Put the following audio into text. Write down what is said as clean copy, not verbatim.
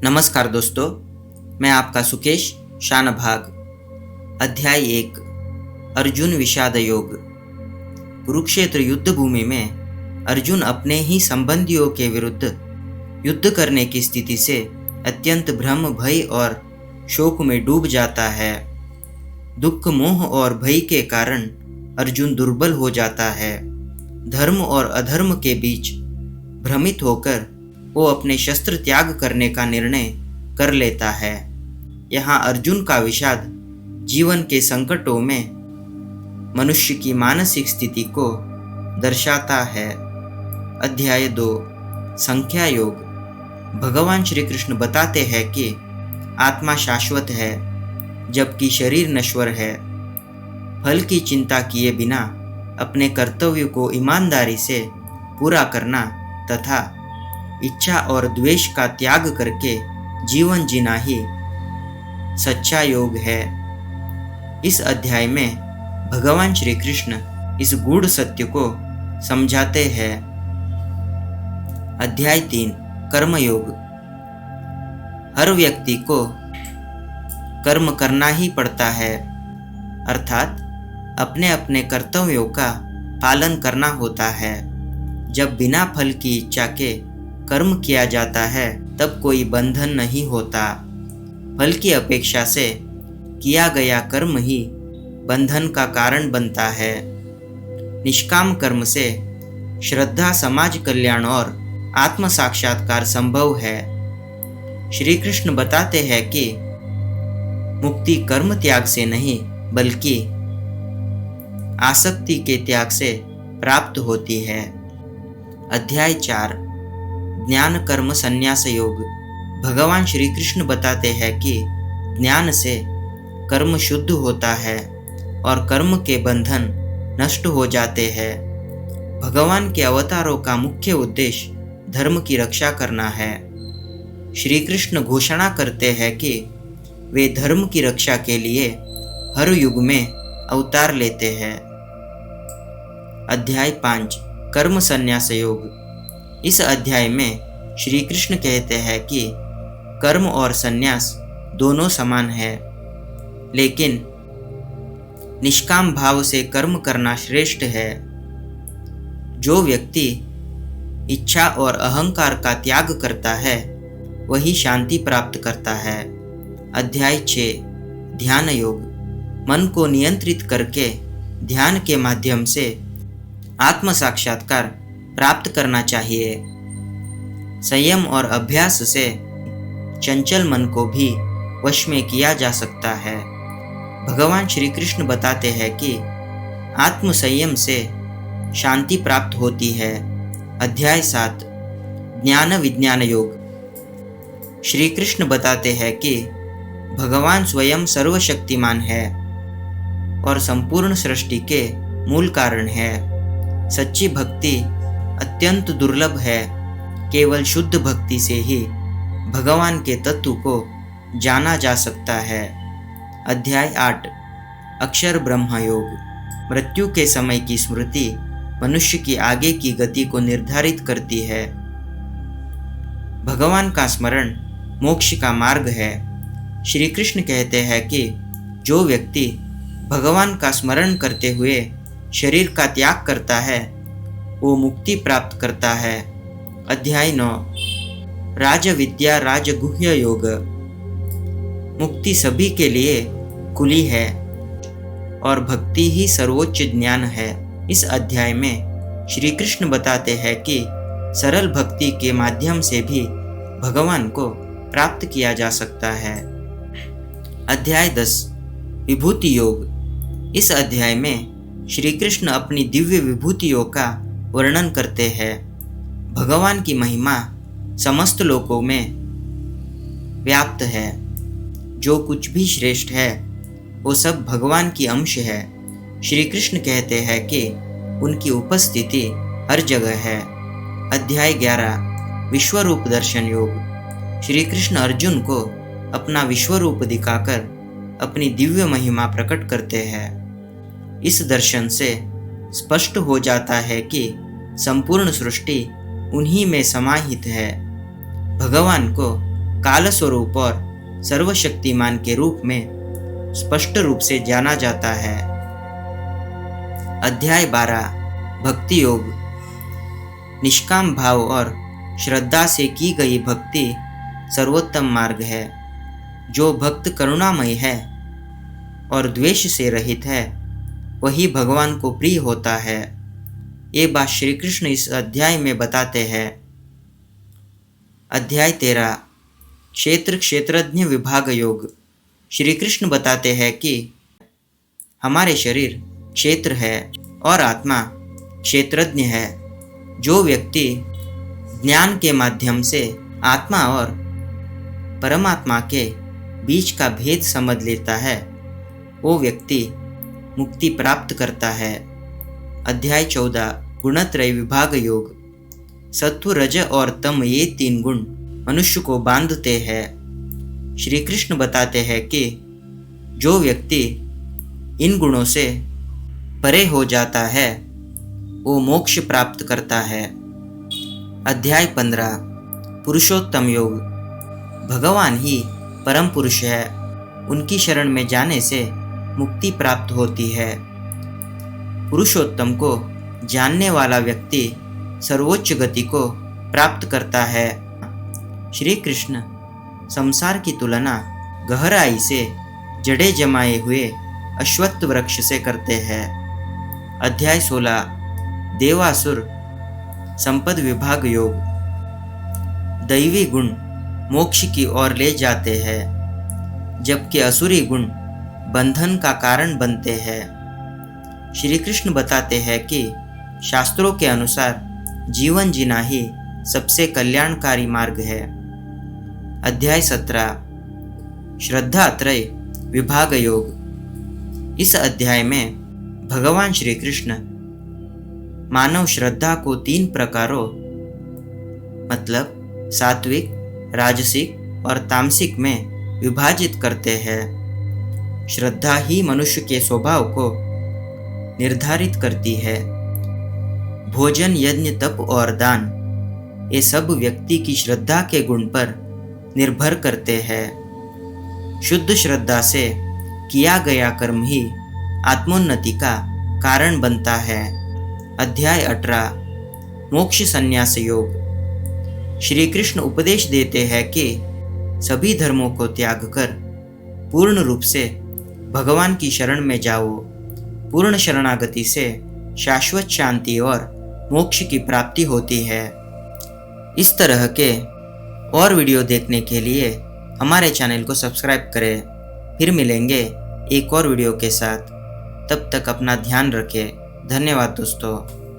नमस्कार दोस्तों, मैं आपका सुकेश शानभाग। अध्याय 1 अर्जुन विषाद योग। कुरुक्षेत्र युद्ध भूमि में अर्जुन अपने ही संबंधियों के विरुद्ध युद्ध करने की स्थिति से अत्यंत भ्रम, भय और शोक में डूब जाता है। दुख, मोह और भय के कारण अर्जुन दुर्बल हो जाता है। धर्म और अधर्म के बीच भ्रमित होकर वो अपने शस्त्र त्याग करने का निर्णय कर लेता है। यहाँ अर्जुन का विषाद जीवन के संकटों में मनुष्य की मानसिक स्थिति को दर्शाता है। अध्याय 2 संख्या योग। भगवान श्री कृष्ण बताते हैं कि आत्मा शाश्वत है जबकि शरीर नश्वर है। फल की चिंता किए बिना अपने कर्तव्य को ईमानदारी से पूरा करना तथा इच्छा और द्वेष का त्याग करके जीवन जीना ही सच्चा योग है। इस अध्याय में भगवान श्री कृष्ण इस गूढ़ सत्य को समझाते हैं। अध्याय 3 कर्म योग। हर व्यक्ति को कर्म करना ही पड़ता है, अर्थात अपने अपने कर्तव्यों का पालन करना होता है। जब बिना फल की इच्छा के कर्म किया जाता है तब कोई बंधन नहीं होता। फल की अपेक्षा से किया गया कर्म ही बंधन का कारण बनता है। निष्काम कर्म से श्रद्धा, समाज कल्याण और आत्म साक्षात्कार संभव है। श्री कृष्ण बताते हैं कि मुक्ति कर्म त्याग से नहीं बल्कि आसक्ति के त्याग से प्राप्त होती है। अध्याय 4 ज्ञान कर्म संन्यास योग। भगवान श्री कृष्ण बताते हैं कि ज्ञान से कर्म शुद्ध होता है और कर्म के बंधन नष्ट हो जाते हैं। भगवान के अवतारों का मुख्य उद्देश्य धर्म की रक्षा करना है। श्री कृष्ण घोषणा करते हैं कि वे धर्म की रक्षा के लिए हर युग में अवतार लेते हैं। अध्याय 5 कर्म संन्यास योग। इस अध्याय में श्री कृष्ण कहते हैं कि कर्म और संन्यास दोनों समान है, लेकिन निष्काम भाव से कर्म करना श्रेष्ठ है। जो व्यक्ति इच्छा और अहंकार का त्याग करता है वही शांति प्राप्त करता है। अध्याय 6 ध्यान योग। मन को नियंत्रित करके ध्यान के माध्यम से आत्म साक्षात्कार प्राप्त करना चाहिए। संयम और अभ्यास से चंचल मन को भी वश में किया जा सकता है। भगवान श्री कृष्ण बताते हैं कि आत्म संयम से शांति प्राप्त होती है। अध्याय 7 ज्ञान विज्ञान योग। श्री कृष्ण बताते हैं कि भगवान स्वयं सर्वशक्तिमान है और संपूर्ण सृष्टि के मूल कारण है। सच्ची भक्ति अत्यंत दुर्लभ है। केवल शुद्ध भक्ति से ही भगवान के तत्व को जाना जा सकता है। अध्याय 8 अक्षर ब्रह्म योग। मृत्यु के समय की स्मृति मनुष्य की आगे की गति को निर्धारित करती है। भगवान का स्मरण मोक्ष का मार्ग है। श्री कृष्ण कहते हैं कि जो व्यक्ति भगवान का स्मरण करते हुए शरीर का त्याग करता है वो मुक्ति प्राप्त करता है। अध्याय 9 राज विद्या राजगुह्य योग। मुक्ति सभी के लिए खुली है और भक्ति ही सर्वोच्च ज्ञान है। इस अध्याय में श्री कृष्ण बताते हैं कि सरल भक्ति के माध्यम से भी भगवान को प्राप्त किया जा सकता है। अध्याय 10 विभूति योग। इस अध्याय में श्री कृष्ण अपनी दिव्य विभूतियों का वर्णन करते हैं। भगवान की महिमा समस्त लोकों में व्याप्त है। जो कुछ भी श्रेष्ठ है वो सब भगवान की अंश है। श्री कृष्ण कहते हैं कि उनकी उपस्थिति हर जगह है। अध्याय 11 विश्वरूप दर्शन योग। श्री कृष्ण अर्जुन को अपना विश्वरूप दिखाकर अपनी दिव्य महिमा प्रकट करते हैं। इस दर्शन से स्पष्ट हो जाता है कि संपूर्ण सृष्टि उन्हीं में समाहित है। भगवान को काल स्वरूप और सर्वशक्तिमान के रूप में स्पष्ट रूप से जाना जाता है। अध्याय 12 भक्ति योग। निष्काम भाव और श्रद्धा से की गई भक्ति सर्वोत्तम मार्ग है। जो भक्त करुणामय है और द्वेष से रहित है, वही भगवान को प्रिय होता है। ये बात श्री कृष्ण इस अध्याय में बताते हैं। अध्याय 13 क्षेत्र क्षेत्रज्ञ विभाग योग। श्री कृष्ण बताते हैं कि हमारे शरीर क्षेत्र है और आत्मा क्षेत्रज्ञ है। जो व्यक्ति ज्ञान के माध्यम से आत्मा और परमात्मा के बीच का भेद समझ लेता है, वो व्यक्ति मुक्ति प्राप्त करता है। अध्याय 14 गुणत्रय विभाग योग। सत्व, रज और तम ये 3 गुण मनुष्य को बांधते हैं। श्री कृष्ण बताते हैं कि जो व्यक्ति इन गुणों से परे हो जाता है, वो मोक्ष प्राप्त करता है। अध्याय 15 पुरुषोत्तम योग। भगवान ही परम पुरुष है। उनकी शरण में जाने से मुक्ति प्राप्त होती है। पुरुषोत्तम को जानने वाला व्यक्ति सर्वोच्च गति को प्राप्त करता है। श्री कृष्ण संसार की तुलना गहराई से जड़े जमाए हुए अश्वत्थ वृक्ष से करते हैं। अध्याय 16 देवासुर संपद विभाग योग। दैवी गुण मोक्ष की ओर ले जाते हैं, जबकि असुरी गुण बंधन का कारण बनते हैं। श्री कृष्ण बताते हैं कि शास्त्रों के अनुसार जीवन जीना ही सबसे कल्याणकारी मार्ग है। अध्याय 17 श्रद्धात्रय विभाग योग। इस अध्याय में भगवान श्री कृष्ण मानव श्रद्धा को 3 प्रकारों मतलब सात्विक, राजसिक और तामसिक में विभाजित करते हैं। श्रद्धा ही मनुष्य के स्वभाव को निर्धारित करती है। भोजन, यज्ञ, तप और दान ये सब व्यक्ति की श्रद्धा के गुण पर निर्भर करते हैं। शुद्ध श्रद्धा से किया गया कर्म ही आत्मोन्नति का कारण बनता है। अध्याय 18 मोक्ष संन्यास योग। श्री कृष्ण उपदेश देते हैं कि सभी धर्मों को त्याग कर पूर्ण रूप से भगवान की शरण में जाओ। पूर्ण शरणागति से शाश्वत शांति और मोक्ष की प्राप्ति होती है। इस तरह के और वीडियो देखने के लिए हमारे चैनल को सब्सक्राइब करें। फिर मिलेंगे एक और वीडियो के साथ। तब तक अपना ध्यान रखें। धन्यवाद दोस्तों।